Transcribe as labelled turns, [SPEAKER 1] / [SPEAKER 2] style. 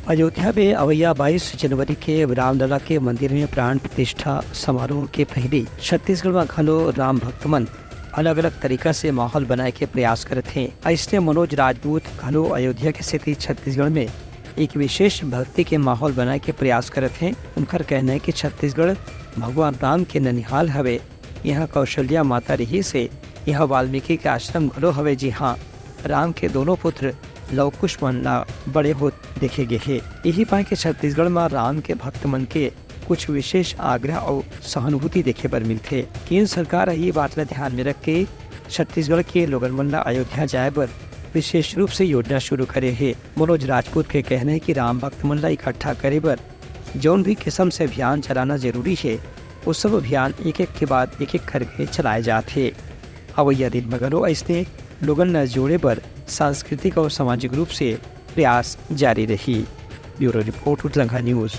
[SPEAKER 1] अयोध्या में अवैया 22 जनवरी के रामलला के मंदिर में प्राण प्रतिष्ठा समारोह के पहले छत्तीसगढ़ में घनो राम भक्तमन अलग अलग तरीका से माहौल बनाए के प्रयास करते हैं। ऐसे मनोज राजपूत घनो अयोध्या के स्थिति छत्तीसगढ़ में एक विशेष भक्ति के माहौल बनाए के प्रयास करते हैं। उनका कहना है कि छत्तीसगढ़ भगवान राम के ननिहाल हवे, यहाँ कौशल्या माता रही से यह वाल्मीकि के आश्रम घलो हवे। जी हाँ, राम के दोनों पुत्र लव कुश मनला बड़े हो देखे गए हैं। यही पाए के छत्तीसगढ़ में राम के भक्त मन के कुछ विशेष आग्रह और सहानुभूति देखे पर मिलते। केंद्र सरकार ये बात ला ध्यान में रख के छत्तीसगढ़ के लोगन मन ला अयोध्या जाए पर विशेष रूप से योजना शुरू करे है। मनोज राजपूत के कहना है कि राम भक्त मन ला इकट्ठा करे पर जौन भी किस्म से अभियान चलाना जरूरी है, वो सब अभियान एक एक के बाद एक एक करके चलाए जाते। अवैया दिन मगरो ऐसे लोगन न जोड़े पर सांस्कृतिक और सामाजिक रूप से प्रयास जारी रही। ब्यूरो रिपोर्ट, उतलंघा न्यूज़।